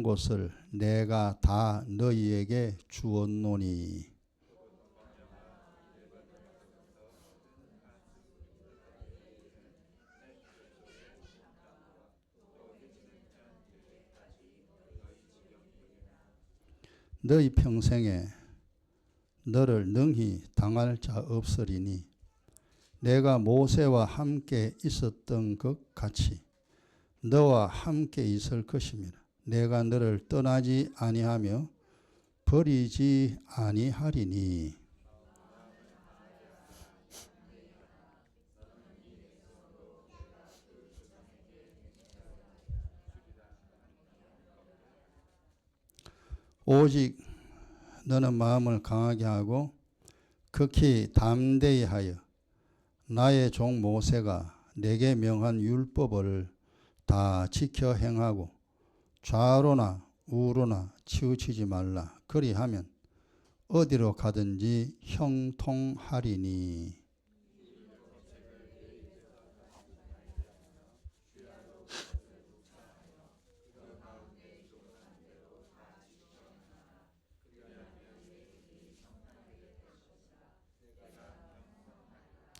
곳을 내가 다 너희에게 주었노니. 너희 평생에 너를 능히 당할 자 없으리니 내가 모세와 함께 있었던 것 같이 너와 함께 있을 것임이라. 내가 너를 떠나지 아니하며 버리지 아니하리니. 오직 너는 마음을 강하게 하고 극히 담대히 하여 나의 종 모세가 내게 명한 율법을 다 지켜 행하고 좌로나 우로나 치우치지 말라. 그리하면 어디로 가든지 형통하리니.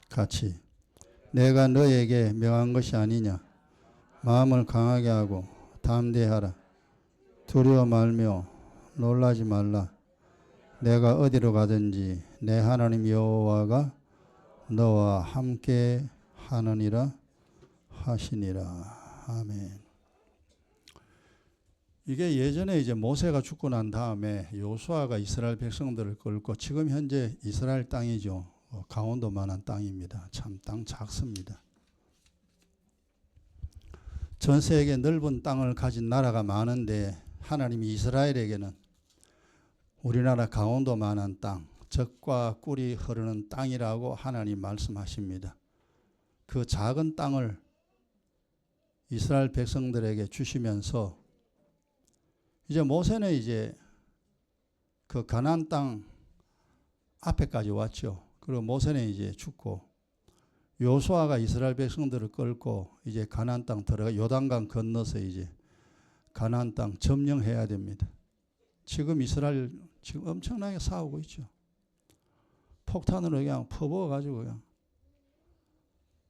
같이 내가 너에게 명한 것이 아니냐. 마음을 강하게 하고 담대하라. 두려워 말며 놀라지 말라. 내가 어디로 가든지 내 하나님 여호와가 너와 함께 하느니라 하시니라. 아멘. 이게 예전에 이제 모세가 죽고 난 다음에 여호수아가 이스라엘 백성들을 끌고, 지금 현재 이스라엘 땅이죠. 강원도만한 땅입니다. 참 땅 작습니다. 전 세계 넓은 땅을 가진 나라가 많은데 하나님이 이스라엘에게는 우리나라 강원도만한 땅, 젖과 꿀이 흐르는 땅이라고 하나님 말씀하십니다. 그 작은 땅을 이스라엘 백성들에게 주시면서 이제 모세는 이제 그 가나안 땅 앞에까지 왔죠. 그리고 모세는 이제 죽고 여호수아가 이스라엘 백성들을 끌고 이제 가나안 땅 들어가 요단강 건너서 이제 가나안 땅 점령해야 됩니다. 지금 이스라엘 지금 엄청나게 싸우고 있죠. 폭탄으로 그냥 퍼부어가지고 그냥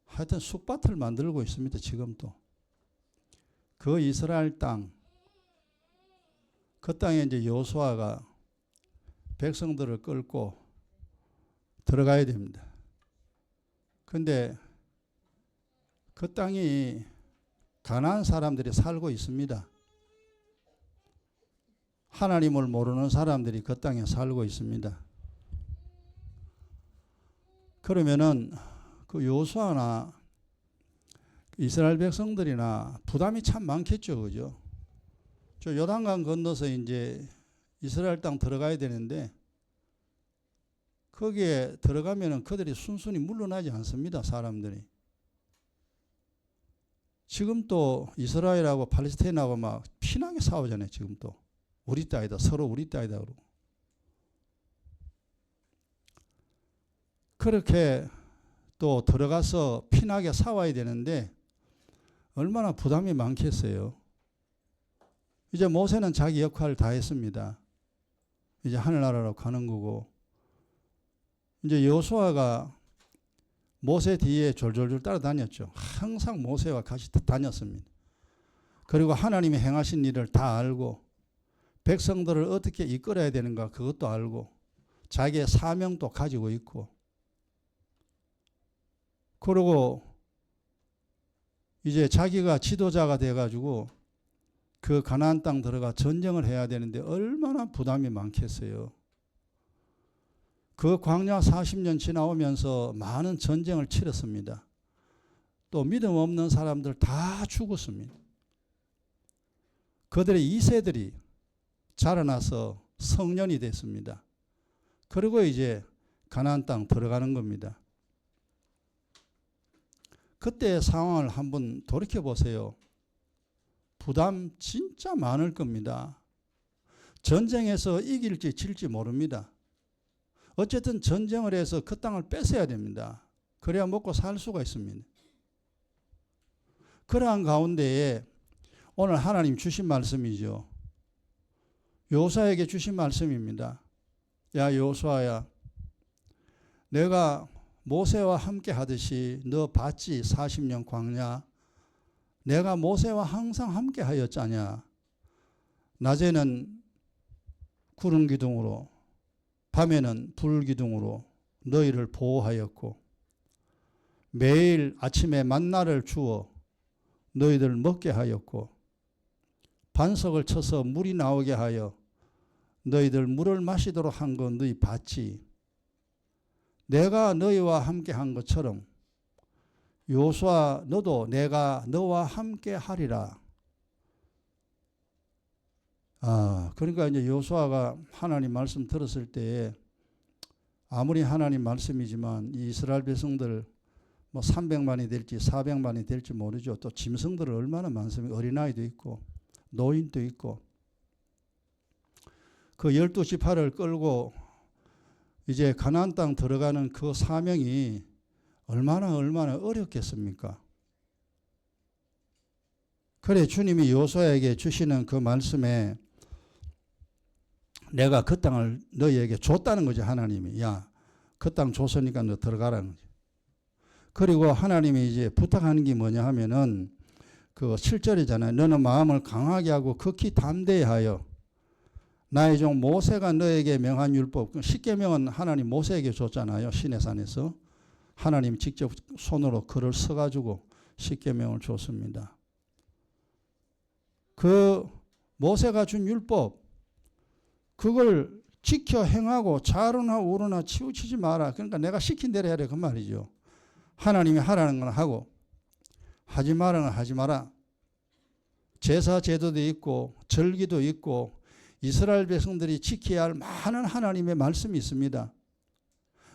하여튼 쑥밭을 만들고 있습니다. 지금도. 그 이스라엘 땅, 그 땅에 이제 여호수아가 백성들을 끌고 들어가야 됩니다. 근데 그 땅이 가나안 사람들이 살고 있습니다. 하나님을 모르는 사람들이 그 땅에 살고 있습니다. 그러면은 그 여호수아나 이스라엘 백성들이나 부담이 참 많겠죠. 그죠? 저 요단강 건너서 이제 이스라엘 땅 들어가야 되는데 거기에 들어가면은 그들이 순순히 물러나지 않습니다. 사람들이. 지금 또 이스라엘하고 팔레스타인하고 막 피나게 싸우잖아요. 지금 또. 우리 땅이다. 서로 우리 땅이다. 그러고. 그렇게 또 들어가서 피나게 싸워야 되는데 얼마나 부담이 많겠어요. 이제 모세는 자기 역할을 다 했습니다. 이제 하늘나라로 가는 거고, 이제 여호수아가 모세 뒤에 졸졸졸 따라다녔죠. 항상 모세와 같이 다녔습니다. 그리고 하나님이 행하신 일을 다 알고 백성들을 어떻게 이끌어야 되는가 그것도 알고 자기의 사명도 가지고 있고, 그리고 이제 자기가 지도자가 돼가지고 그 가나안 땅 들어가 전쟁을 해야 되는데 얼마나 부담이 많겠어요. 그 광야 40년 지나오면서 많은 전쟁을 치렀습니다. 또 믿음 없는 사람들 다 죽었습니다. 그들의 2세들이 자라나서 성년이 됐습니다. 그리고 이제 가나안 땅 들어가는 겁니다. 그때의 상황을 한번 돌이켜 보세요. 부담 진짜 많을 겁니다. 전쟁에서 이길지 질지 모릅니다. 어쨌든 전쟁을 해서 그 땅을 뺏어야 됩니다. 그래야 먹고 살 수가 있습니다. 그러한 가운데에 오늘 하나님 주신 말씀이죠. 여호수아에게 주신 말씀입니다. 야 여호수아야, 내가 모세와 함께 하듯이 너 봤지? 40년 광야. 내가 모세와 항상 함께 하였잖냐. 낮에는 구름 기둥으로, 밤에는 불 기둥으로 너희를 보호하였고, 매일 아침에 만나를 주어 너희들 먹게 하였고, 반석을 쳐서 물이 나오게 하여 너희들 물을 마시도록 한 거 너희 봤지. 내가 너희와 함께 한 것처럼 여호수아 너도 내가 너와 함께 하리라. 그러니까 이제 여호수아가 하나님 말씀 들었을 때에 아무리 하나님 말씀이지만 이 이스라엘 백성들 뭐 300만이 될지 400만이 될지 모르죠. 또 짐승들은 얼마나 많습니까? 어린아이도 있고 노인도 있고. 그 12지파를 끌고 이제 가나안 땅 들어가는 그 사명이 얼마나 어렵겠습니까? 그래 주님이 여호수아에게 주시는 그 말씀에 내가 그 땅을 너희에게 줬다는 거죠. 하나님이. 야, 그 땅 줬으니까 너 들어가라는 거죠. 그리고 하나님이 이제 부탁하는 게 뭐냐 하면은 그 7절이잖아요. 너는 마음을 강하게 하고 극히 담대히 하여 나의 종 모세가 너에게 명한 율법, 십계명은 하나님 모세에게 줬잖아요. 시내산에서. 하나님 직접 손으로 글을 써가지고 십계명을 줬습니다. 그 모세가 준 율법, 그걸 지켜 행하고 좌로나 우로나 치우치지 마라. 그러니까 내가 시킨 대로 해야 돼 그 말이죠. 하나님이 하라는 건 하고 하지 말라는 건 하지 마라. 제사 제도도 있고 절기도 있고 이스라엘 백성들이 지켜야 할 많은 하나님의 말씀이 있습니다.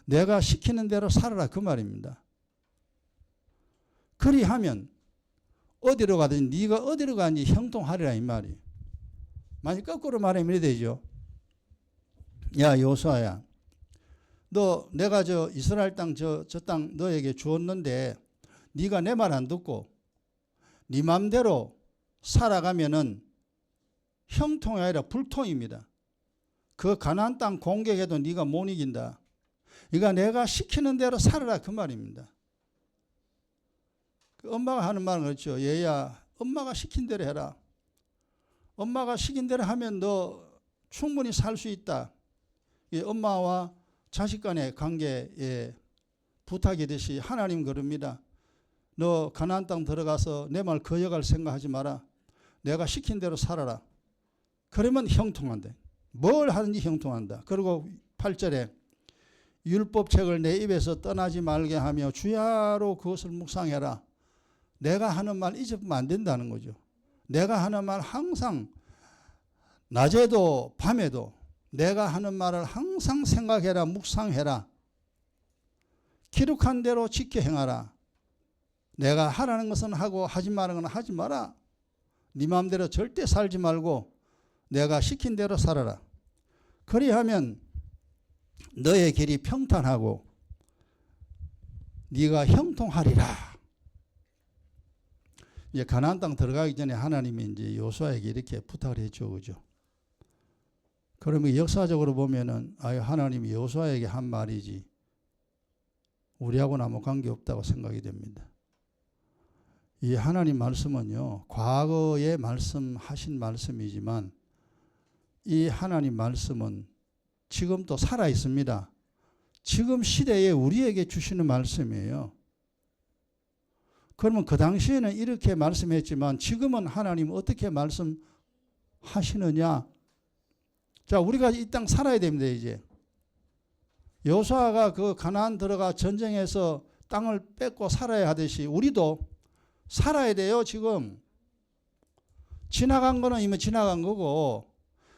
내가 시키는 대로 살아라 그 말입니다. 그리하면 어디로 가든지 네가 어디로 가든지 형통하리라 이 말이에요. 만약 거꾸로 말하면 이래 되죠. 야 여호수아야, 너 내가 저 이스라엘 땅 저 땅 너에게 주었는데 네가 내 말 안 듣고 네 맘대로 살아가면은 형통이 아니라 불통입니다. 그 가나안 땅 공격해도 네가 못 이긴다. 그러니까 내가 시키는 대로 살아라 그 말입니다. 그 엄마가 하는 말은 그렇죠. 얘야 엄마가 시킨 대로 해라. 엄마가 시킨 대로 하면 너 충분히 살 수 있다. 엄마와 자식 간의 관계에 부탁이듯이 하나님 그럽니다. 너 가나안 땅 들어가서 내 말 거역할 생각하지 마라. 내가 시킨 대로 살아라. 그러면 형통한다. 뭘 하든지 형통한다. 그리고 8절에 율법책을 내 입에서 떠나지 말게 하며 주야로 그것을 묵상해라. 내가 하는 말 잊어보면 안 된다는 거죠. 내가 하는 말 항상 낮에도 밤에도 내가 하는 말을 항상 생각해라. 묵상해라. 기록한 대로 지켜 행하라. 내가 하라는 것은 하고 하지 말라는 건 하지 마라. 네 마음대로 절대 살지 말고 내가 시킨 대로 살아라. 그리하면 너의 길이 평탄하고 네가 형통하리라. 이제 가나안 땅 들어가기 전에 하나님이 이제 여호수아에게 이렇게 부탁을 했죠, 그죠? 그러면 역사적으로 보면은 하나님이 여호수아에게 한 말이지 우리하고는 아무 관계 없다고 생각이 됩니다. 이 하나님 말씀은요, 과거에 말씀하신 말씀이지만 이 하나님 말씀은 지금 또 살아 있습니다. 지금 시대에 우리에게 주시는 말씀이에요. 그러면 그 당시에는 이렇게 말씀했지만 지금은 하나님 어떻게 말씀하시느냐? 자, 우리가 이 땅 살아야 됩니다. 이제 여호수아가 그 가나안 들어가 전쟁해서 땅을 뺏고 살아야 하듯이 우리도 살아야 돼요. 지금 지나간 거는 이미 지나간 거고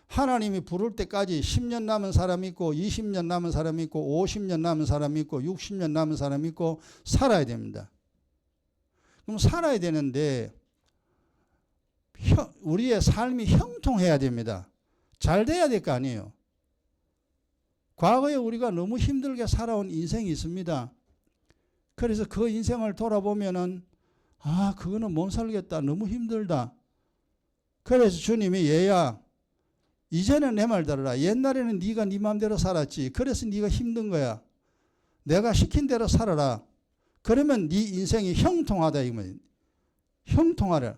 하나님이 부를 때까지 10년 남은 사람이 있고 20년 남은 사람이 있고 50년 남은 사람이 있고 60년 남은 사람이 있고 살아야 됩니다. 그럼 살아야 되는데 우리의 삶이 형통해야 됩니다. 잘 돼야 될 거 아니에요. 과거에 우리가 너무 힘들게 살아온 인생이 있습니다. 그래서 그 인생을 돌아보면은 그거는 못 살겠다. 너무 힘들다. 그래서 주님이 얘야 이제는 내 말 들어라. 옛날에는 네가 네 마음대로 살았지. 그래서 네가 힘든 거야. 내가 시킨 대로 살아라. 그러면 네 인생이 형통하다 이거면 형통하라.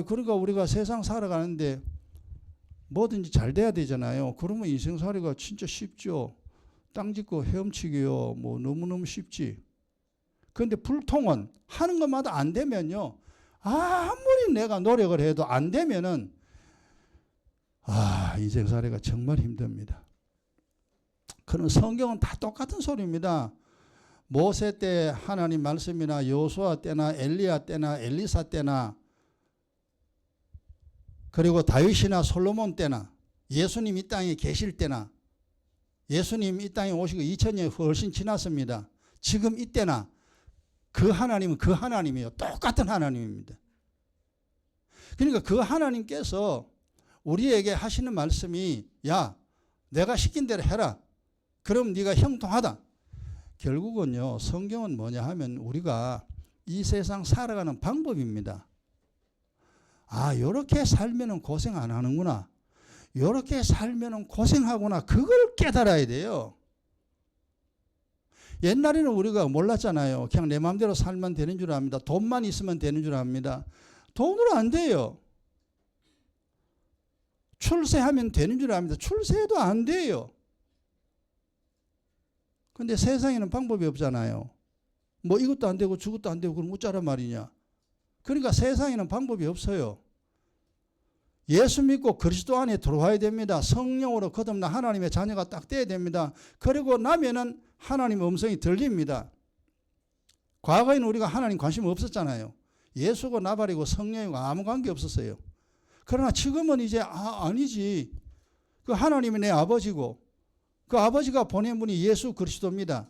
그러니까 우리가 세상 살아가는데 뭐든지 잘 돼야 되잖아요. 그러면 인생살이가 진짜 쉽죠. 땅 짓고 헤엄치기요. 뭐 너무너무 쉽지. 그런데 불통은 하는 것마다 안 되면요. 아무리 내가 노력을 해도 안 되면은 인생살이가 정말 힘듭니다. 그런 성경은 다 똑같은 소리입니다. 모세 때 하나님 말씀이나 여호수아 때나 엘리야 때나 엘리사 때나 그리고 다윗이나 솔로몬 때나 예수님 이 땅에 계실 때나 예수님 이 땅에 오시고 2000년이 훨씬 지났습니다. 지금 이때나 그 하나님은 그 하나님이에요. 똑같은 하나님입니다. 그러니까 그 하나님께서 우리에게 하시는 말씀이 야 내가 시킨 대로 해라. 그럼 네가 형통하다. 결국은요 성경은 뭐냐 하면 우리가 이 세상 살아가는 방법입니다. 요렇게 살면은 고생 안 하는구나. 요렇게 살면은 고생하구나. 그걸 깨달아야 돼요. 옛날에는 우리가 몰랐잖아요. 그냥 내 마음대로 살면 되는 줄 압니다. 돈만 있으면 되는 줄 압니다. 돈으로 안 돼요. 출세하면 되는 줄 압니다. 출세도 안 돼요. 근데 세상에는 방법이 없잖아요. 뭐 이것도 안 되고 저것도 안 되고 그럼 어쩌란 말이냐. 그러니까 세상에는 방법이 없어요. 예수 믿고 그리스도 안에 들어와야 됩니다. 성령으로 거듭나 하나님의 자녀가 딱 돼야 됩니다. 그리고 나면은 하나님의 음성이 들립니다. 과거에는 우리가 하나님 관심 없었잖아요. 예수고 나발이고 성령이고 아무 관계 없었어요. 그러나 지금은 이제 아니지. 그 하나님이 내 아버지고 그 아버지가 보낸 분이 예수 그리스도입니다.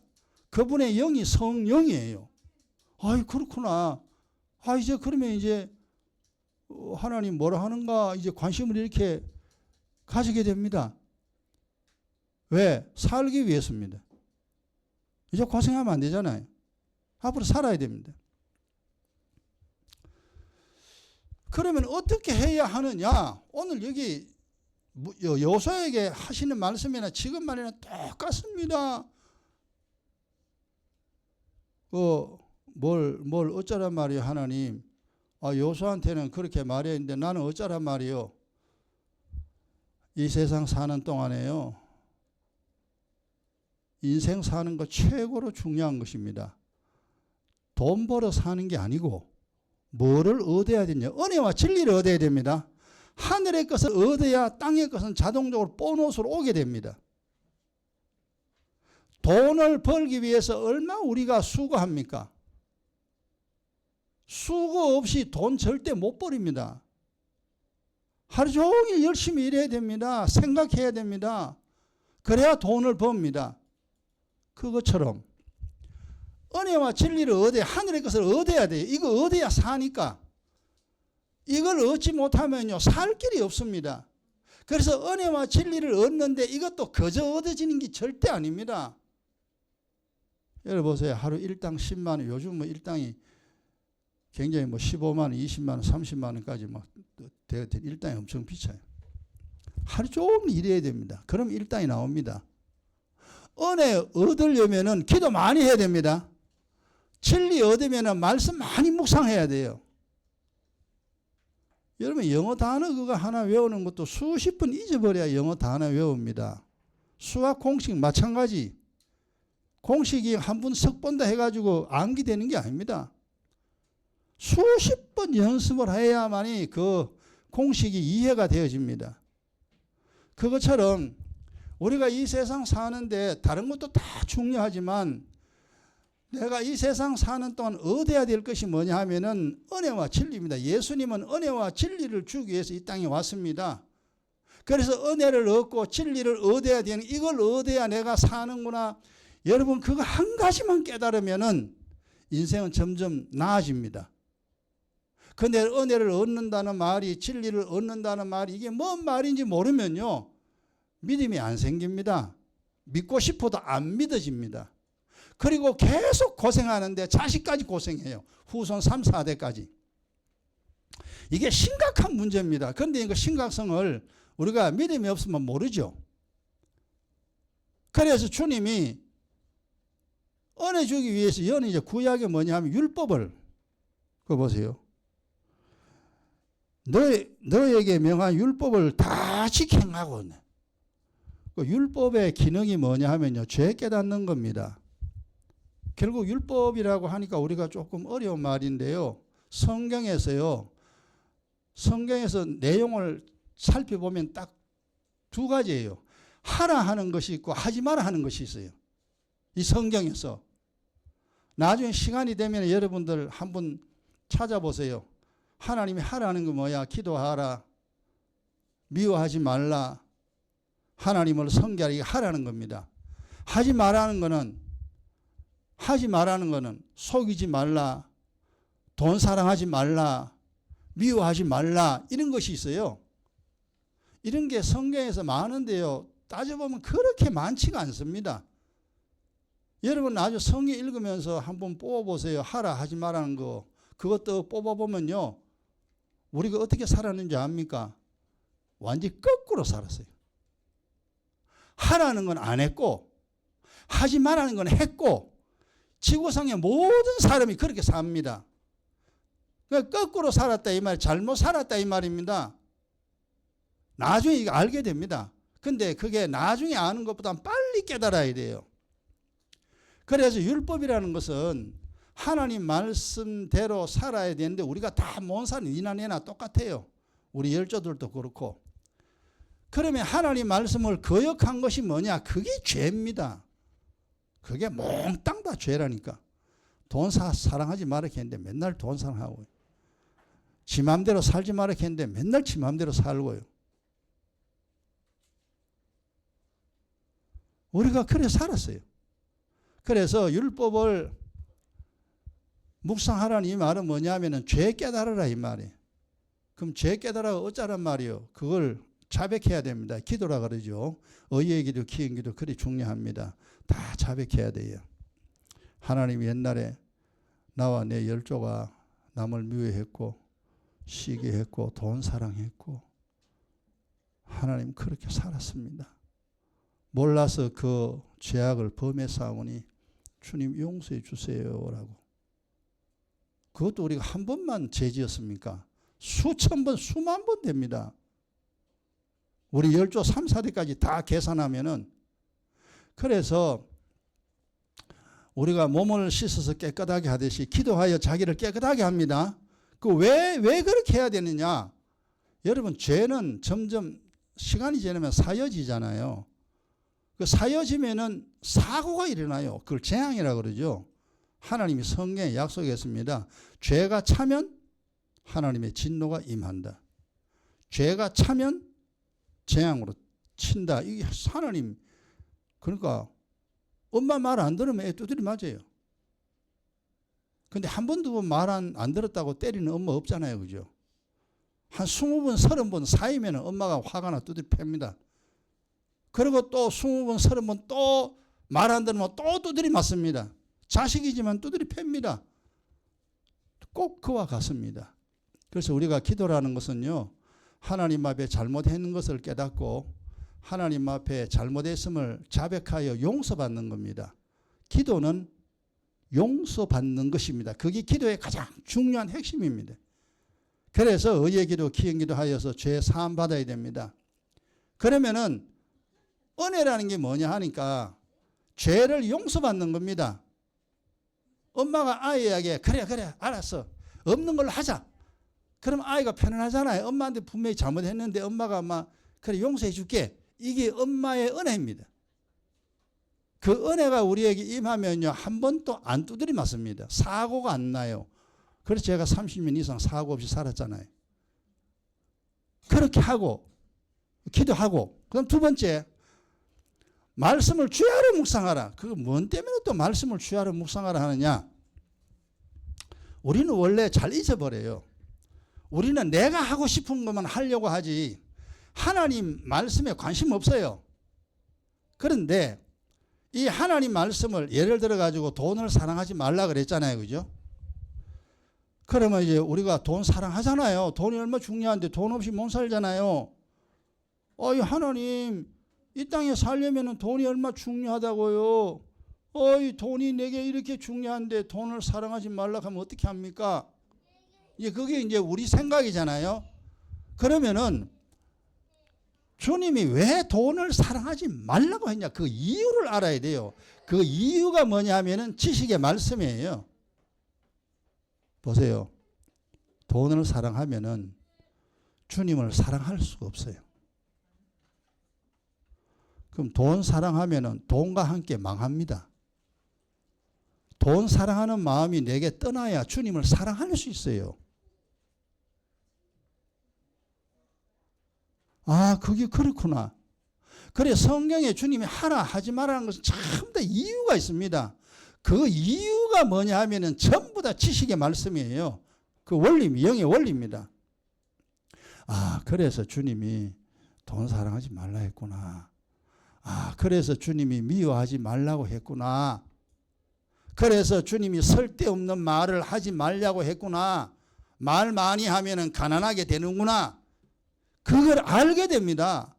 그분의 영이 성령이에요. 그렇구나. 이제 그러면 이제 하나님 뭐라 하는가 이제 관심을 이렇게 가지게 됩니다. 왜? 살기 위해서입니다. 이제 고생하면 안 되잖아요. 앞으로 살아야 됩니다. 그러면 어떻게 해야 하느냐? 오늘 여기 여호수아에게 하시는 말씀이나 지금 말이나 똑같습니다. 뭘 어쩌란 말이에요, 하나님. 여호수아한테는 그렇게 말해야 했는데 나는 어쩌란 말이에요. 이 세상 사는 동안에요. 인생 사는 거 최고로 중요한 것입니다. 돈 벌어 사는 게 아니고 뭐를 얻어야 되냐. 은혜와 진리를 얻어야 됩니다. 하늘의 것을 얻어야 땅의 것은 자동적으로 보너스로 오게 됩니다. 돈을 벌기 위해서 얼마 우리가 수고합니까? 수고 없이 돈 절대 못 벌입니다. 하루 종일 열심히 일해야 됩니다. 생각해야 됩니다. 그래야 돈을 법니다. 그것처럼 은혜와 진리를 얻어야 하늘의 것을 얻어야 돼요. 이거 얻어야 사니까. 이걸 얻지 못하면요 살 길이 없습니다. 그래서 은혜와 진리를 얻는데 이것도 그저 얻어지는 게 절대 아닙니다. 여러분 보세요. 하루 일당 10만 원. 요즘 뭐 일당이 굉장히 뭐 15만 원, 20만 원, 30만 원까지 막 일당이 엄청 비싸요. 하루 종일 일해야 됩니다. 그럼 일당이 나옵니다. 은혜 얻으려면은 기도 많이 해야 됩니다. 진리 얻으면은 말씀 많이 묵상해야 돼요. 여러분 영어 단어 그거 하나 외우는 것도 수십 번 잊어버려야 영어 단어 외웁니다. 수학 공식 마찬가지. 공식이 한 번 석 본다 해가지고 암기되는 게 아닙니다. 수십 번 연습을 해야만이 그 공식이 이해가 되어집니다. 그것처럼 우리가 이 세상 사는데 다른 것도 다 중요하지만 내가 이 세상 사는 동안 얻어야 될 것이 뭐냐 하면은 은혜와 진리입니다. 예수님은 은혜와 진리를 주기 위해서 이 땅에 왔습니다. 그래서 은혜를 얻고 진리를 얻어야 되는 이걸 얻어야 내가 사는구나. 여러분 그거 한 가지만 깨달으면은 인생은 점점 나아집니다. 근데 은혜를 얻는다는 말이 진리를 얻는다는 말이 이게 뭔 말인지 모르면요. 믿음이 안 생깁니다. 믿고 싶어도 안 믿어집니다. 그리고 계속 고생하는데 자식까지 고생해요. 후손 3, 4대까지. 이게 심각한 문제입니다. 그런데 이거 심각성을 우리가 믿음이 없으면 모르죠. 그래서 주님이 은혜 주기 위해서 여는 이제 구약이 뭐냐면 율법을, 그거 보세요. 너에게 명한 율법을 다 지켜하고. 그 율법의 기능이 뭐냐 하면요, 죄 깨닫는 겁니다. 결국 율법이라고 하니까 우리가 조금 어려운 말인데요. 성경에서 내용을 살펴보면 딱 두 가지예요. 하라 하는 것이 있고 하지 마라 하는 것이 있어요. 이 성경에서. 나중에 시간이 되면 여러분들 한번 찾아보세요. 하나님이 하라는 거 뭐야? 기도하라. 미워하지 말라. 하나님을 섬기라. 이게 하라는 겁니다. 하지 말라는 거는 속이지 말라. 돈 사랑하지 말라. 미워하지 말라. 이런 것이 있어요. 이런 게 성경에서 많은데요. 따져보면 그렇게 많지가 않습니다. 여러분 나중에 성경 읽으면서 한번 뽑아보세요. 하라 하지 말라는 거. 그것도 뽑아보면요. 우리가 어떻게 살았는지 압니까? 완전히 거꾸로 살았어요. 하라는 건 안 했고 하지 말라는 건 했고 지구상의 모든 사람이 그렇게 삽니다. 그러니까 거꾸로 살았다 이 말, 잘못 살았다 이 말입니다. 나중에 이거 알게 됩니다. 근데 그게 나중에 아는 것보다 빨리 깨달아야 돼요. 그래서 율법이라는 것은 하나님 말씀대로 살아야 되는데 우리가 다 못 사는 니나 내나 똑같아요. 우리 열조들도 그렇고. 그러면 하나님 말씀을 거역한 것이 뭐냐? 그게 죄입니다. 그게 몽땅 다 죄라니까. 돈 사랑하지 말라 했는데 맨날 돈 사랑하고요. 지 맘대로 살지 말라 했는데 맨날 지 맘대로 살고요. 우리가 그래 살았어요. 그래서 율법을 묵상하라는 이 말은 뭐냐면은 죄 깨달으라 이 말이에요. 그럼 죄 깨달아 어쩌란 말이요? 그걸 자백해야 됩니다. 기도라 그러죠. 의의 기도, 기의 기도 그리 중요합니다. 다 자백해야 돼요. 하나님 옛날에 나와 내 열조가 남을 미워했고 시기했고 돈 사랑했고 하나님 그렇게 살았습니다. 몰라서 그 죄악을 범했사오니 주님 용서해 주세요라고. 그것도 우리가 한 번만 죄지었습니까? 수천 번, 수만 번 됩니다. 우리 열조 3, 4대까지 다 계산하면은. 그래서 우리가 몸을 씻어서 깨끗하게 하듯이 기도하여 자기를 깨끗하게 합니다. 왜 그렇게 해야 되느냐? 여러분 죄는 점점 시간이 지나면 사여지잖아요. 그 사여지면은 사고가 일어나요. 그걸 재앙이라고 그러죠. 하나님이 성경에 약속했습니다. 죄가 차면 하나님의 진노가 임한다. 죄가 차면 재앙으로 친다. 이게 하나님. 그러니까 엄마 말 안 들으면 애 두드리 맞아요. 근데 한 번, 두 번 말 안 들었다고 때리는 엄마 없잖아요. 그죠? 한 20번, 30번 사이면 엄마가 화가 나 두드리 팹니다. 그리고 또 20번, 30번 또 말 안 들으면 또 두드리 맞습니다. 자식이지만 두드리 팹니다. 꼭 그와 같습니다. 그래서 우리가 기도라는 것은요. 하나님 앞에 잘못했는 것을 깨닫고 하나님 앞에 잘못했음을 자백하여 용서받는 겁니다. 기도는 용서받는 것입니다. 그게 기도의 가장 중요한 핵심입니다. 그래서 의의 기도, 기의 기도 하여서 죄 사함 받아야 됩니다. 그러면은 은혜라는 게 뭐냐 하니까 죄를 용서받는 겁니다. 엄마가 아이에게 그래 알았어. 없는 걸로 하자. 그럼 아이가 편안하잖아요. 엄마한테 분명히 잘못했는데 엄마가 막 그래 용서해 줄게. 이게 엄마의 은혜입니다. 그 은혜가 우리에게 임하면요. 한 번도 안 두드리 맞습니다. 사고가 안 나요. 그래서 제가 30년 이상 사고 없이 살았잖아요. 그렇게 하고 기도하고 그럼 두 번째 말씀을 주야로 묵상하라. 그거 뭔 때문에 또 말씀을 주야로 묵상하라 하느냐. 우리는 원래 잘 잊어버려요. 우리는 내가 하고 싶은 것만 하려고 하지 하나님 말씀에 관심 없어요. 그런데 이 하나님 말씀을 예를 들어 가지고 돈을 사랑하지 말라 그랬잖아요. 그죠? 그러면 이제 우리가 돈 사랑하잖아요. 돈이 얼마나 중요한데 돈 없이 못 살잖아요. 어이 하나님 이 땅에 살려면 돈이 얼마 중요하다고요. 어이 돈이 내게 이렇게 중요한데 돈을 사랑하지 말라고 하면 어떻게 합니까? 그게 이제 우리 생각이잖아요. 그러면은 주님이 왜 돈을 사랑하지 말라고 했냐? 그 이유를 알아야 돼요. 그 이유가 뭐냐면은 지식의 말씀이에요. 보세요. 돈을 사랑하면은 주님을 사랑할 수가 없어요. 그럼 돈 사랑하면은 돈과 함께 망합니다. 돈 사랑하는 마음이 내게 떠나야 주님을 사랑할 수 있어요. 아, 그게 그렇구나. 그래, 성경에 주님이 하라 하지 말라는 것은 전부 다 이유가 있습니다. 그 이유가 뭐냐 하면은 전부 다 지식의 말씀이에요. 그 원리, 영의 원리입니다. 아, 그래서 주님이 돈 사랑하지 말라 했구나. 아, 그래서 주님이 미워하지 말라고 했구나. 그래서 주님이 쓸데없는 말을 하지 말라고 했구나. 말 많이 하면은 가난하게 되는구나. 그걸 알게 됩니다.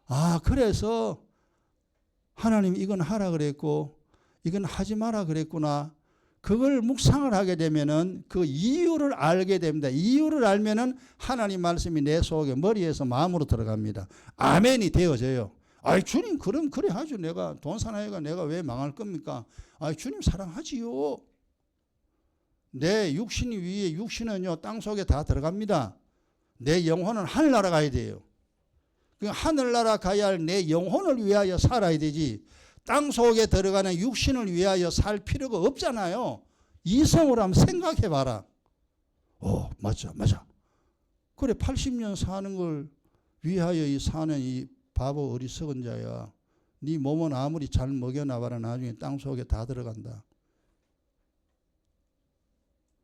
아, 그래서 하나님 이건 하라 그랬고 이건 하지 마라 그랬구나. 그걸 묵상을 하게 되면은 그 이유를 알게 됩니다. 이유를 알면은 하나님 말씀이 내 속에 머리에서 마음으로 들어갑니다. 아멘이 되어져요. 아이 주님 그럼 그래 하죠. 내가 돈 사나이가 내가 왜 망할 겁니까? 아이 주님 사랑하지요. 내 육신이 위에 육신은요 땅속에 다 들어갑니다. 내 영혼은 하늘나라 가야 돼요. 그 하늘나라 가야 할 내 영혼을 위하여 살아야 되지. 땅속에 들어가는 육신을 위하여 살 필요가 없잖아요. 이성으로 한번 생각해 봐라. 맞아. 그래 80년 사는 걸 위하여 사는 이 바보 어리석은 자야. 네 몸은 아무리 잘 먹여놔봐라 나중에 땅속에 다 들어간다.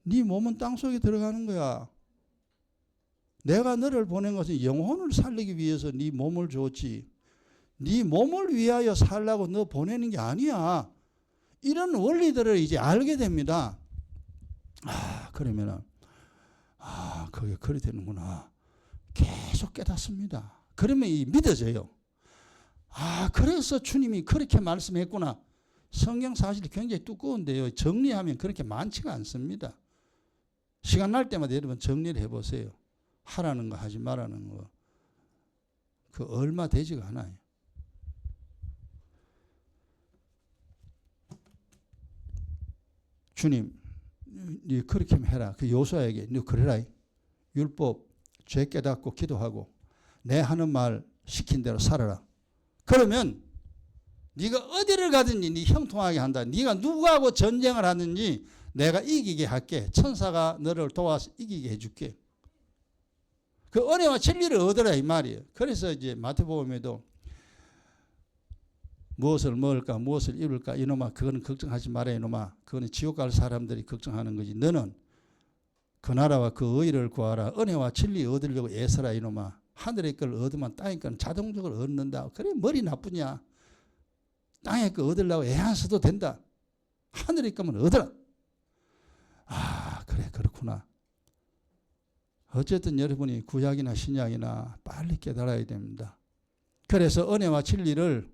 네 몸은 땅속에 들어가는 거야. 내가 너를 보낸 것은 영혼을 살리기 위해서 네 몸을 줬지. 네 몸을 위하여 살라고 너 보내는 게 아니야. 이런 원리들을 이제 알게 됩니다. 그러면은 그게 그리 되는구나. 계속 깨닫습니다. 그러면 이 믿어져요. 그래서 주님이 그렇게 말씀했구나. 성경 사실이 굉장히 두꺼운데요. 정리하면 그렇게 많지가 않습니다. 시간 날 때마다 여러분 정리를 해보세요. 하라는 거 하지 말라는 거. 그 얼마 되지가 않아요. 주님, 네 그렇게 해라. 그 요수아에게 너 그래라. 율법, 죄 깨닫고 기도하고 내 하는 말 시킨 대로 살아라. 그러면 네가 어디를 가든지 네 형통하게 한다. 네가 누구하고 전쟁을 하든지 내가 이기게 할게. 천사가 너를 도와서 이기게 해줄게. 그 은혜와 진리를 얻으라 이 말이에요. 그래서 이제 마태복음에도 무엇을 먹을까 무엇을 입을까 이놈아 그거는 걱정하지 마라 이놈아. 그거는 지옥 갈 사람들이 걱정하는 거지. 너는 그 나라와 그 의를 구하라. 은혜와 진리 얻으려고 애써라 이놈아. 하늘의 걸 얻으면 땅의 걸 자동적으로 얻는다. 그래 머리 나쁘냐. 땅의 거 얻으려고 애 안 써도 된다. 하늘의 거면 얻어라. 그래 그렇구나. 어쨌든 여러분이 구약이나 신약이나 빨리 깨달아야 됩니다. 그래서 은혜와 진리를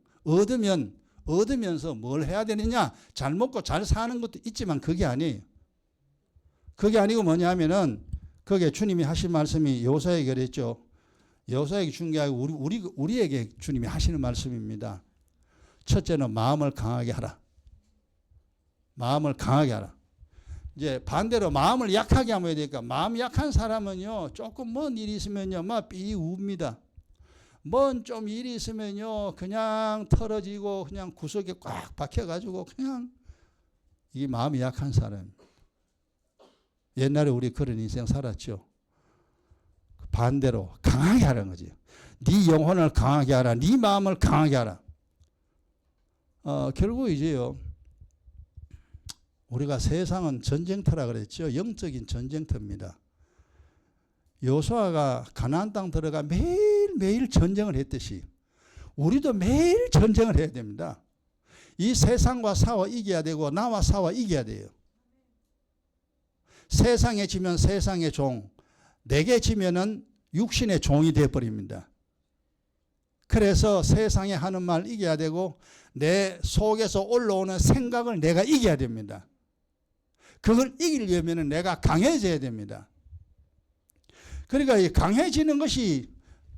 얻으면서 뭘 해야 되느냐. 잘 먹고 잘 사는 것도 있지만 그게 아니에요. 그게 아니고 뭐냐면은 그게 주님이 하신 말씀이 여호수아에게 그랬죠. 여호수아에게 준 게 아니고 우리에게 주님이 하시는 말씀입니다. 첫째는 마음을 강하게 하라. 마음을 강하게 하라. 이제 반대로 마음을 약하게 하면 되니까 마음 약한 사람은요 조금 먼 일이 있으면요 막 삐웁니다. 먼 좀 일이 있으면요 그냥 털어지고 그냥 구석에 꽉 박혀가지고 그냥 이게 마음이 약한 사람. 옛날에 우리 그런 인생 살았죠. 반대로 강하게 하라는 거지. 네 영혼을 강하게 하라. 네 마음을 강하게 하라. 결국 이제요. 우리가 세상은 전쟁터라 그랬죠. 영적인 전쟁터입니다. 여호수아가 가나안 땅 들어가 매일매일 전쟁을 했듯이 우리도 매일 전쟁을 해야 됩니다. 이 세상과 싸워 이겨야 되고 나와 싸워 이겨야 돼요. 세상에 지면 세상의 종, 내게 지면은 육신의 종이 되어버립니다. 그래서 세상에 하는 말 이겨야 되고 내 속에서 올라오는 생각을 내가 이겨야 됩니다. 그걸 이기려면 내가 강해져야 됩니다. 그러니까 이 강해지는 것이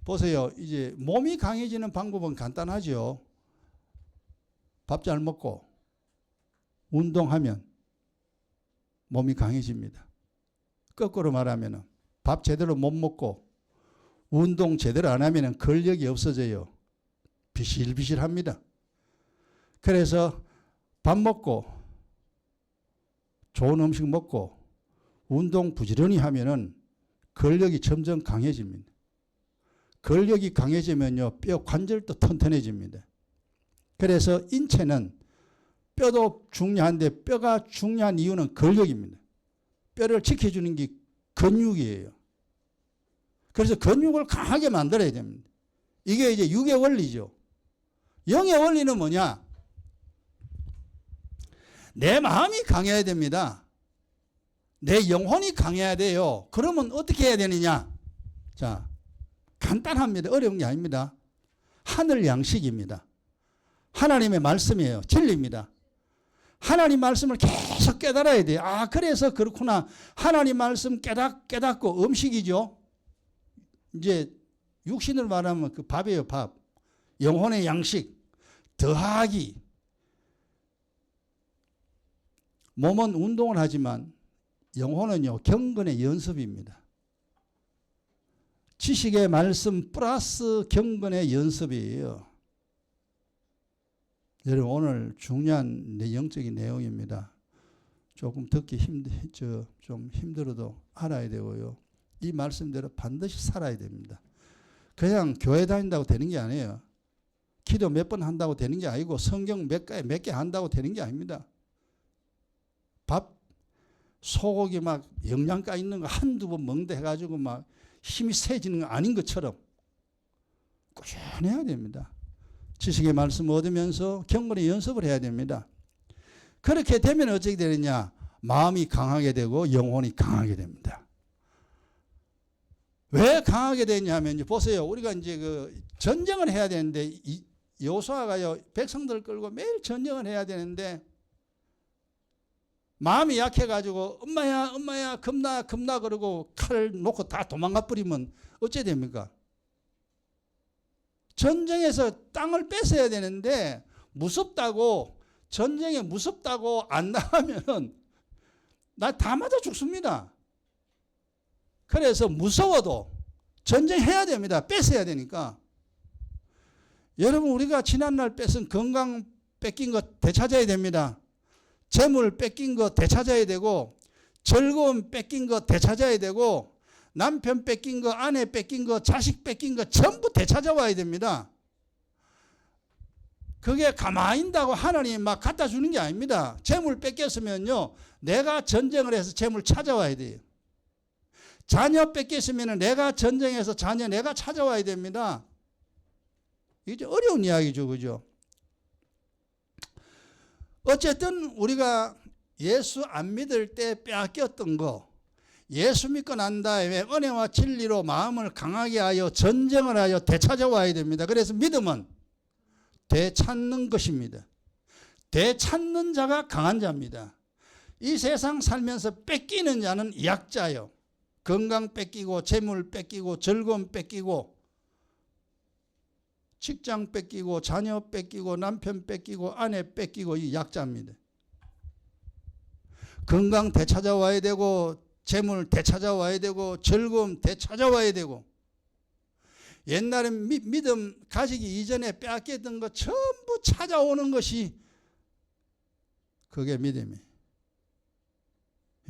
보세요. 이제 몸이 강해지는 방법은 간단하죠. 밥 잘 먹고 운동하면 몸이 강해집니다. 거꾸로 말하면 밥 제대로 못 먹고 운동 제대로 안 하면 근력이 없어져요. 비실비실합니다. 그래서 밥 먹고 좋은 음식 먹고 운동 부지런히 하면은 근력이 점점 강해집니다. 근력이 강해지면요, 뼈 관절도 튼튼해집니다. 그래서 인체는 뼈도 중요한데 뼈가 중요한 이유는 근력입니다. 뼈를 지켜주는 게 근육이에요. 그래서 근육을 강하게 만들어야 됩니다. 이게 이제 육의 원리죠. 영의 원리는 뭐냐? 내 마음이 강해야 됩니다. 내 영혼이 강해야 돼요. 그러면 어떻게 해야 되느냐? 자, 간단합니다. 어려운 게 아닙니다. 하늘 양식입니다. 하나님의 말씀이에요. 진리입니다. 하나님 말씀을 계속 깨달아야 돼요. 아, 그래서 그렇구나. 하나님 말씀 깨닫고 음식이죠. 이제 육신으로 말하면 그 밥이에요, 밥. 영혼의 양식, 더하기. 몸은 운동을 하지만 영혼은요, 경건의 연습입니다. 지식의 말씀 플러스 경건의 연습이에요. 여러분, 오늘 중요한 영적인 내용입니다. 조금 듣기 좀 힘들어도 알아야 되고요. 이 말씀대로 반드시 살아야 됩니다. 그냥 교회 다닌다고 되는 게 아니에요. 기도 몇 번 한다고 되는 게 아니고 성경 몇 개 한다고 되는 게 아닙니다. 밥, 소고기 막 영양가 있는 거 한두 번 먹는다 해가지고 막 힘이 세지는 거 아닌 것처럼 꾸준해야 됩니다. 지식의 말씀 얻으면서 경건의 연습을 해야 됩니다. 그렇게 되면 어떻게 되느냐? 마음이 강하게 되고 영혼이 강하게 됩니다. 왜 강하게 되냐면 보세요. 우리가 이제 그 전쟁을 해야 되는데 여호수아가요 백성들 끌고 매일 전쟁을 해야 되는데 마음이 약해가지고 엄마야 겁나 그러고 칼을 놓고 다 도망가 버리면 어째 됩니까? 전쟁에서 땅을 뺏어야 되는데 무섭다고 전쟁에 무섭다고 안 나가면 나 다 맞아 죽습니다. 그래서 무서워도 전쟁해야 됩니다. 뺏어야 되니까. 여러분, 우리가 지난날 뺏은 건강 뺏긴 거 되찾아야 됩니다. 재물 뺏긴 거 되찾아야 되고 즐거움 뺏긴 거 되찾아야 되고 남편 뺏긴 거, 아내 뺏긴 거, 자식 뺏긴 거 전부 되찾아와야 됩니다. 그게 가만히 있다고 하나님이 막 갖다 주는 게 아닙니다. 재물 뺏겼으면요, 내가 전쟁을 해서 재물 찾아와야 돼요. 자녀 뺏겼으면 내가 전쟁해서 자녀 내가 찾아와야 됩니다. 이게 어려운 이야기죠, 그죠? 어쨌든 우리가 예수 안 믿을 때 빼앗겼던 거, 예수 믿고 난 다음에 은혜와 진리로 마음을 강하게 하여 전쟁을 하여 되찾아와야 됩니다. 그래서 믿음은 되찾는 것입니다. 되찾는 자가 강한 자입니다. 이 세상 살면서 뺏기는 자는 약자요. 건강 뺏기고 재물 뺏기고 즐거움 뺏기고 직장 뺏기고 자녀 뺏기고 남편 뺏기고 아내 뺏기고 이 약자입니다. 건강 되찾아와야 되고 재물 되찾아와야 되고 즐거움 되찾아와야 되고 옛날에 믿음 가지기 이전에 빼앗겼던 거 전부 찾아오는 것이 그게 믿음이에요.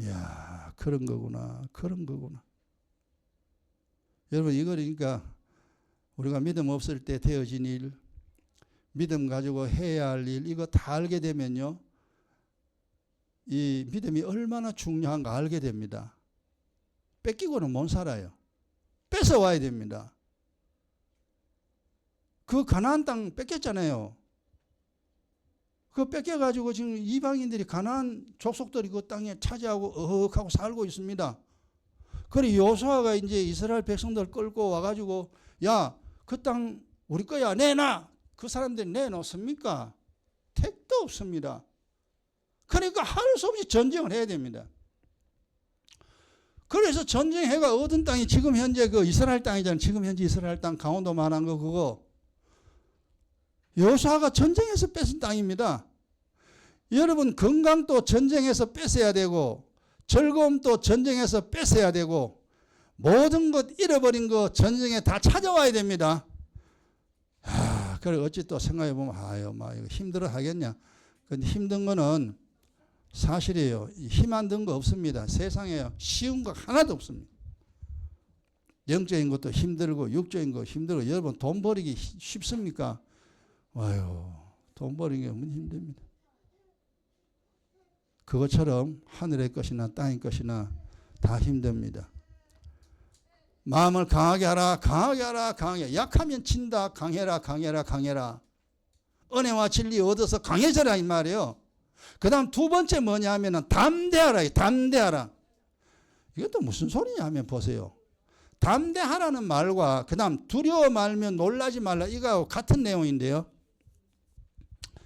이야, 그런 거구나. 여러분, 이거 그러니까 우리가 믿음 없을 때 되어진 일, 믿음 가지고 해야 할 일, 이거 다 알게 되면요, 이 믿음이 얼마나 중요한가 알게 됩니다. 뺏기고는 못 살아요. 뺏어와야 됩니다. 그 가나안 땅 뺏겼잖아요. 그거 뺏겨가지고 지금 이방인들이 가나안 족속들이 그 땅에 차지하고 어흑하고 살고 있습니다. 그리고 여호수아가 이제 이스라엘 백성들 끌고 와가지고 야, 그 땅 우리 거야 내놔. 그 사람들이 내놓습니까? 택도 없습니다. 그러니까 할 수 없이 전쟁을 해야 됩니다. 그래서 전쟁해가 얻은 땅이 지금 현재 그 이스라엘 땅이잖아요. 지금 현재 이스라엘 땅 강원도만한 거 그거 여호수아가 전쟁에서 뺏은 땅입니다. 여러분 건강도 전쟁에서 뺏어야 되고 즐거움도 전쟁에서 뺏어야 되고 모든 것 잃어버린 거 전쟁에 다 찾아와야 됩니다. 그래 어찌 또 생각해 보면 아유 막 이거 힘들어 하겠냐. 근데 힘든 거는 사실이에요. 힘 안 든 거 없습니다. 세상에 쉬운 거 하나도 없습니다. 영적인 것도 힘들고 육적인 거 힘들고 여러분 돈 벌이기 쉽습니까? 아유 돈 벌이기 너무 힘듭니다. 그것처럼 하늘의 것이나 땅의 것이나 다 힘듭니다. 마음을 강하게 하라 강하게 하라 강하게 약하면 진다 강해라 강해라 강해라 은혜와 진리 얻어서 강해져라 이 말이에요. 그 다음 두 번째 뭐냐 하면 담대하라 담대하라. 이것도 무슨 소리냐 하면 보세요. 담대하라는 말과 그 다음 두려워 말면 놀라지 말라 이거하고 같은 내용인데요.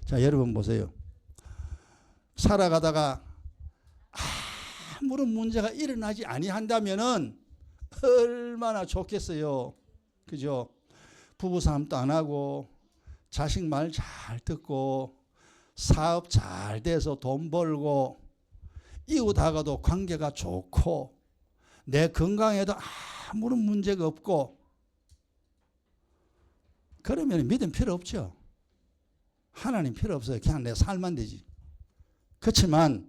자 여러분 보세요. 살아가다가 아무런 문제가 일어나지 아니한다면은 얼마나 좋겠어요. 그죠? 부부싸움도 안 하고 자식 말 잘 듣고 사업 잘 돼서 돈 벌고 이웃하고도 관계가 좋고 내 건강에도 아무런 문제가 없고 그러면 믿음 필요 없죠. 하나님 필요 없어요. 그냥 내 살만 되지. 그렇지만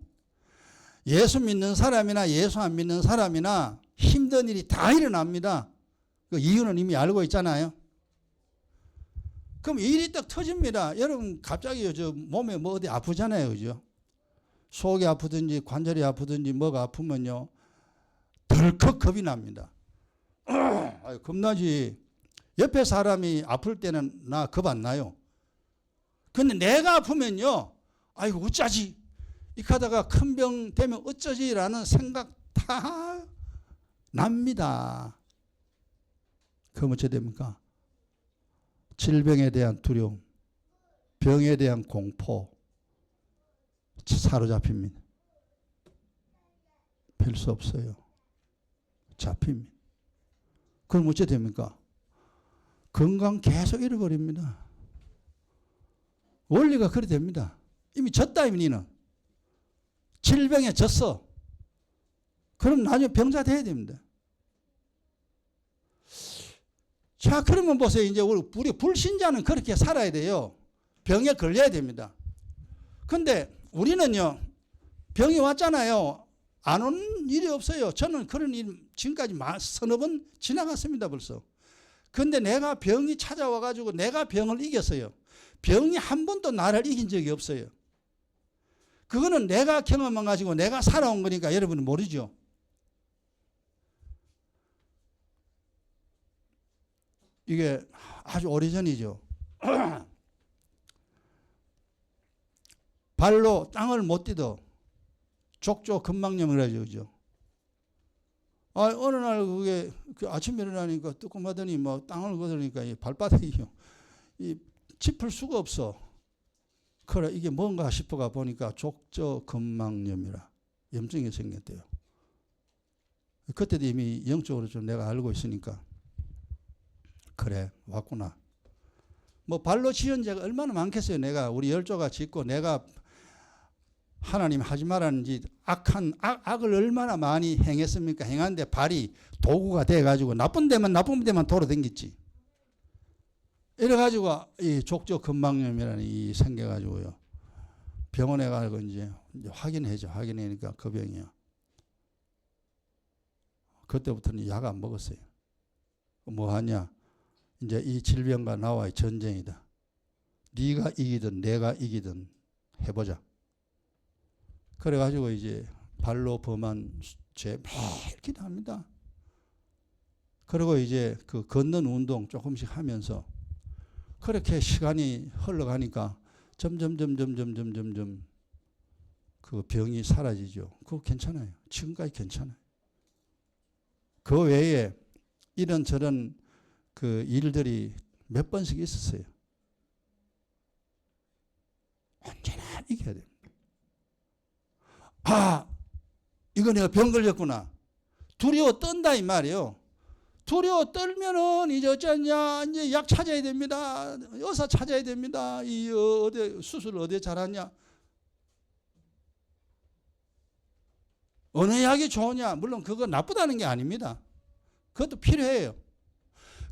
예수 믿는 사람이나 예수 안 믿는 사람이나 힘든 일이 다 일어납니다. 그 이유는 이미 알고 있잖아요. 그럼 일이 딱 터집니다. 여러분 갑자기 저 몸에 뭐 어디 아프잖아요. 그죠? 속이 아프든지 관절이 아프든지 뭐가 아프면요. 덜컥 겁이 납니다. 겁나지. 옆에 사람이 아플 때는 나 겁 안 나요. 근데 내가 아프면요. 아이고 어쩌지. 이렇게 하다가 큰 병 되면 어쩌지라는 생각 다 납니다. 그럼 어찌 됩니까? 질병에 대한 두려움, 병에 대한 공포 사로잡힙니다. 별 수 없어요. 잡힙니다. 그럼 어찌 됩니까? 건강 계속 잃어버립니다. 원리가 그래 됩니다. 이미 졌다 이미 니는. 질병에 졌어. 그럼 나중에 병자 돼야 됩니다. 자, 그러면 보세요. 이제 우리 불신자는 그렇게 살아야 돼요. 병에 걸려야 됩니다. 근데 우리는요, 병이 왔잖아요. 안 오는 일이 없어요. 저는 그런 일 지금까지 서너 번 지나갔습니다, 벌써. 근데 내가 병이 찾아와가지고 내가 병을 이겼어요. 병이 한 번도 나를 이긴 적이 없어요. 그거는 내가 경험한 가지고 내가 살아온 거니까 여러분은 모르죠. 이게 아주 오래전이죠. 발로 땅을 못 디뎌 족저 근막염이라죠. 그죠? 어느 날 그게 아침에 일어나니까 뜨끔하더니 뭐 땅을 걷으니까 이 발바닥이 이 짚을 수가 없어. 그래 이게 뭔가 싶어가 보니까 족저 근막염이라 염증이 생겼대요. 그때도 이미 영적으로 좀 내가 알고 있으니까 그래 왔구나. 뭐 발로 지은 죄가 얼마나 많겠어요. 내가 우리 열조가 짓고 내가 하나님 하지 말라는 짓 악을 얼마나 많이 행했습니까? 행한데 발이 도구가 돼가지고 나쁜 데만 돌아다녔지. 이래가지고 이 족저 근막염이라는 이 생겨가지고요. 병원에 가고 이제 확인해줘. 확인하니까 그 병이야. 그때부터는 약 안 먹었어요. 뭐 하냐? 이제 이 질병과 나와의 전쟁이다. 네가 이기든 내가 이기든 해보자. 그래가지고 이제 발로 범한 죄 매일 기도합니다. 그리고 이제 그 걷는 운동 조금씩 하면서 그렇게 시간이 흘러가니까 점점 그 병이 사라지죠. 그거 괜찮아요. 지금까지 괜찮아요. 그 외에 이런저런 그 일들이 몇 번씩 있었어요. 언제나 이겨야 됩니다. 아, 이거 내가 병 걸렸구나. 두려워 떤다 이 말이에요. 두려워 떨면은 이제 어쩌냐, 이제 약 찾아야 됩니다. 의사 찾아야 됩니다. 이 어디 수술 어디에 잘하냐? 어느 약이 좋으냐? 물론 그거 나쁘다는 게 아닙니다. 그것도 필요해요.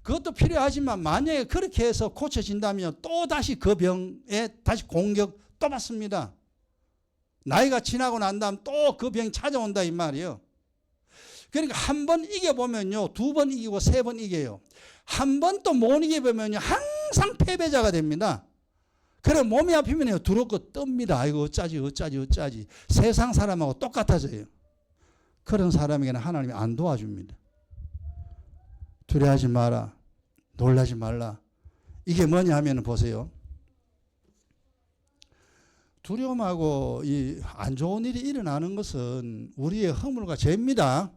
그것도 필요하지만 만약에 그렇게 해서 고쳐진다면 또 다시 그 병에 다시 공격 또 받습니다. 나이가 지나고 난 다음 또 그 병이 찾아온다 이 말이에요. 그러니까 한 번 이겨보면요, 두 번 이기고 세 번 이겨요. 한 번 또 못 이겨보면요, 항상 패배자가 됩니다. 그래 몸이 아프면요, 두렵고 뜹니다. 아이고 어쩌지. 세상 사람하고 똑같아져요. 그런 사람에게는 하나님이 안 도와줍니다. 두려워하지 마라. 놀라지 말라. 이게 뭐냐 하면 보세요. 두려움하고 이 안 좋은 일이 일어나는 것은 우리의 허물과 죄입니다.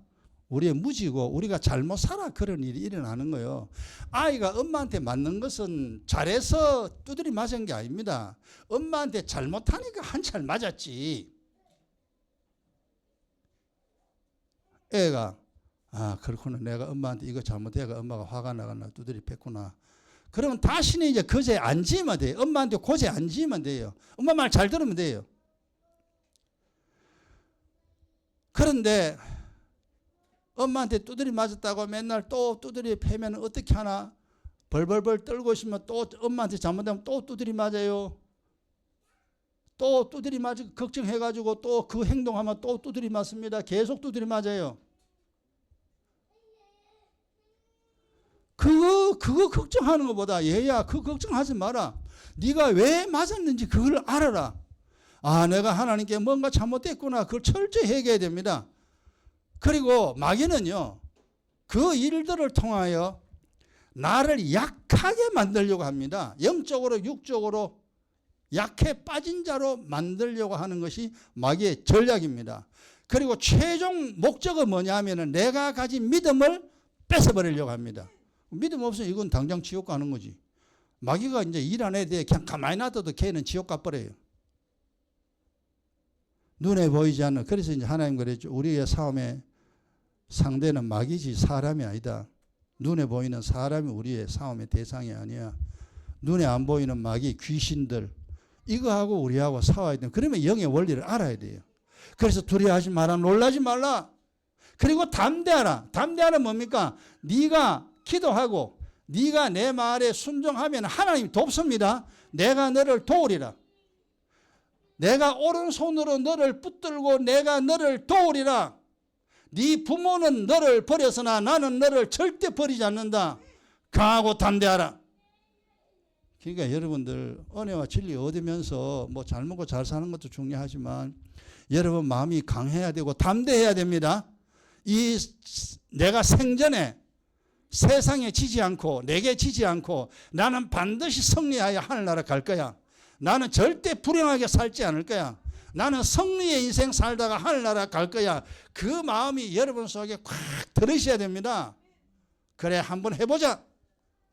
우리의 무지고 우리가 잘못 살아 그런 일이 일어나는 거예요. 아이가 엄마한테 맞는 것은 잘해서 두드리 맞은 게 아닙니다. 엄마한테 잘못하니까 한 찰 맞았지. 애가 아 그렇구나, 내가 엄마한테 이거 잘못해가 엄마가 화가 나거나 두드리 팼구나. 그러면 다시는 이제 그 죄 안 지으면 돼요. 엄마한테 그 죄 안 지으면 돼요. 엄마 말 잘 들으면 돼요. 그런데 엄마한테 두드리 맞았다고 맨날 또 두드리 패면 어떻게 하나? 벌벌벌 떨고 있으면 또 엄마한테 잘못하면 또 두드리 맞아요. 또 두드리 맞고 걱정해가지고 또 그 행동하면 또 두드리 맞습니다. 계속 두드리 맞아요. 그거 걱정하는 것보다 얘야 그거 걱정하지 마라. 네가 왜 맞았는지 그걸 알아라. 아 내가 하나님께 뭔가 잘못됐구나. 그걸 철저히 해결해야 됩니다. 그리고 마귀는요, 그 일들을 통하여 나를 약하게 만들려고 합니다. 영적으로 육적으로 약해 빠진 자로 만들려고 하는 것이 마귀의 전략입니다. 그리고 최종 목적은 뭐냐 하면은 내가 가진 믿음을 뺏어버리려고 합니다. 믿음 없으면 이건 당장 지옥 가는 거지. 마귀가 이제 일 안 해야 돼. 그냥 가만히 놔둬도 걔는 지옥 가버려요. 눈에 보이지 않는. 그래서 이제 하나님 그랬죠. 우리의 싸움의 상대는 마귀지 사람이 아니다. 눈에 보이는 사람이 우리의 싸움의 대상이 아니야. 눈에 안 보이는 마귀, 귀신들. 이거하고 우리하고 싸워야 돼요. 그러면 영의 원리를 알아야 돼요. 그래서 두려워하지 마라. 놀라지 말라. 그리고 담대하라. 담대하라 뭡니까? 네가 기도하고 네가 내 말에 순종하면 하나님이 돕습니다. 내가 너를 도우리라. 내가 오른손으로 너를 붙들고 내가 너를 도우리라. 네 부모는 너를 버렸으나 나는 너를 절대 버리지 않는다. 강하고 담대하라. 그러니까 여러분들 은혜와 진리 얻으면서 뭐 잘 먹고 잘 사는 것도 중요하지만 여러분 마음이 강해야 되고 담대해야 됩니다. 이 내가 생전에 세상에 지지 않고 내게 지지 않고 나는 반드시 승리하여 하늘나라 갈 거야. 나는 절대 불행하게 살지 않을 거야. 나는 승리의 인생 살다가 하늘나라 갈 거야. 그 마음이 여러분 속에 꽉 들으셔야 됩니다. 그래 한번 해보자.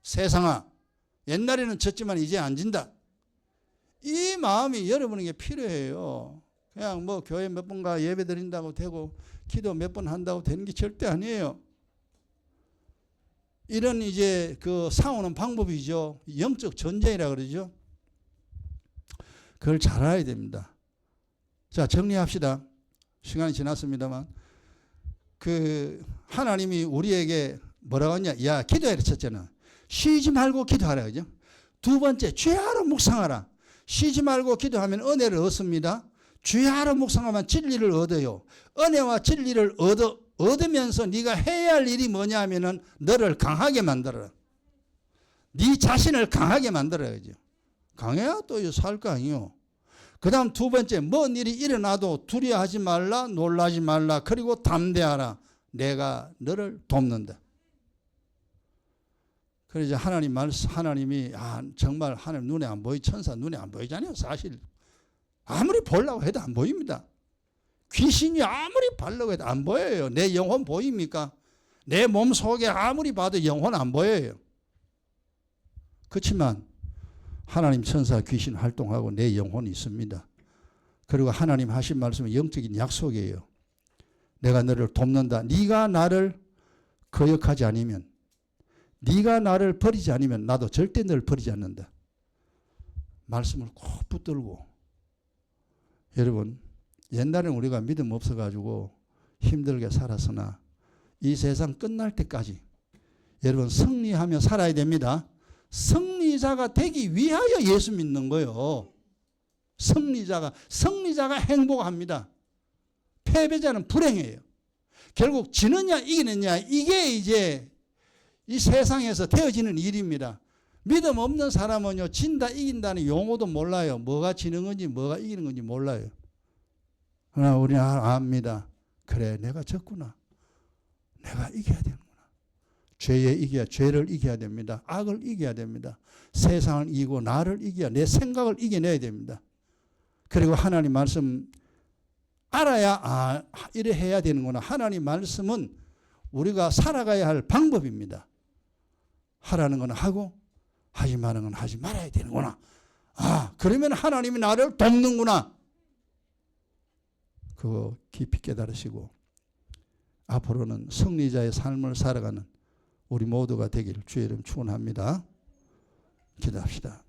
세상아 옛날에는 졌지만 이제 안 진다. 이 마음이 여러분에게 필요해요. 그냥 뭐 교회 몇 번 가 예배 드린다고 되고 기도 몇 번 한다고 되는 게 절대 아니에요. 이런 이제 그 싸우는 방법이죠. 영적 전쟁이라 그러죠. 그걸 잘 알아야 됩니다. 자, 정리합시다. 시간이 지났습니다만. 그 하나님이 우리에게 뭐라고 하냐? 야, 기도해라 쳤잖아. 쉬지 말고 기도하라. 그죠? 두 번째, 죄하러 묵상하라. 쉬지 말고 기도하면 은혜를 얻습니다. 죄하러 묵상하면 진리를 얻어요. 은혜와 진리를 얻으면서 네가 해야 할 일이 뭐냐 하면은 너를 강하게 만들어라. 네 자신을 강하게 만들어야죠. 강해야 또 살 거 아니요. 그 다음 두 번째, 뭔 일이 일어나도 두려워하지 말라, 놀라지 말라, 그리고 담대하라. 내가 너를 돕는다. 그래서 하나님 말씀, 하나님이 정말 하나님 눈에 안 보이, 천사 눈에 안 보이잖아요. 사실 아무리 보려고 해도 안 보입니다. 귀신이 아무리 보려고 해도 안 보여요. 내 영혼 보입니까? 내 몸 속에 아무리 봐도 영혼 안 보여요. 그렇지만 하나님 천사 귀신 활동하고 내 영혼이 있습니다. 그리고 하나님 하신 말씀은 영적인 약속이에요. 내가 너를 돕는다. 네가 나를 거역하지 않으면, 네가 나를 버리지 않으면 나도 절대 너를 버리지 않는다. 말씀을 꼭 붙들고. 여러분, 옛날에는 우리가 믿음 없어가지고 힘들게 살았으나 이 세상 끝날 때까지 여러분 승리하며 살아야 됩니다. 승리자가 되기 위하여 예수 믿는 거예요. 승리자가 행복합니다. 패배자는 불행해요. 결국 지느냐 이기느냐, 이게 이제 이 세상에서 되어지는 일입니다. 믿음 없는 사람은요, 진다 이긴다는 용어도 몰라요. 뭐가 지는 건지 뭐가 이기는 건지 몰라요. 그러나 우리는 압니다. 그래, 내가 졌구나. 내가 이겨야 되는구나. 죄를 이겨야 됩니다. 악을 이겨야 됩니다. 세상을 이기고 나를 이겨야, 내 생각을 이겨내야 됩니다. 그리고 하나님 말씀 알아야 이래 해야 되는구나. 하나님 말씀은 우리가 살아가야 할 방법입니다. 하라는 건 하고 하지 말라는 건 하지 말아야 되는구나. 그러면 하나님이 나를 돕는구나. 그거 깊이 깨달으시고 앞으로는 승리자의 삶을 살아가는 우리 모두가 되기를 주의 이름 축원합니다. 기도합시다.